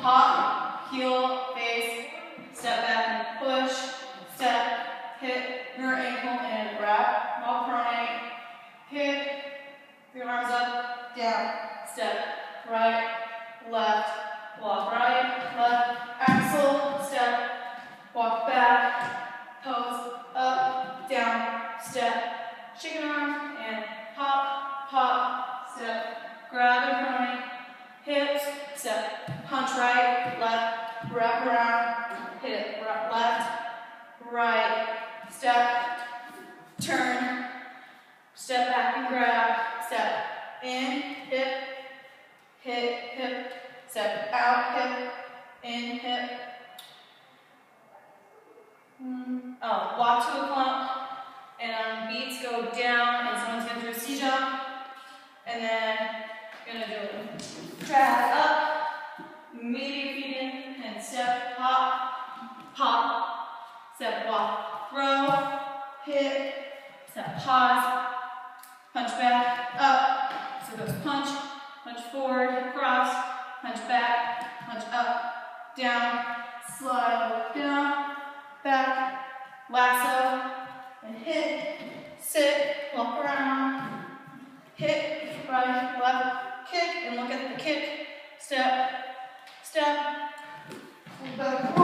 hop, heel, face, step back and push, step, hit your ankle and grab while pronate, hit, your arms up, down, step, right, left, walk right, left, axle, step, walk back, pose, up, down, step, chicken arms, and hop, hop, step, grab and pronate, hips, step, punch right, left, wrap around, hit, left, right, step, turn, step back and grab, step, in, hip, hit, hip, step out, hip, in, hip. Walk to a plump, and on beats go down, and someone's going to do a C-jump, and then you're going to do a drag up, maybe feet in, and step, hop, hop, step, walk, throw, hit, step, pause, punch back, up, so it goes punch, punch forward, cross, punch back, punch up, down, slide, down, back, lasso, and hit, sit, walk around, hit, right, left, kick, and look at the kick, step, step, back,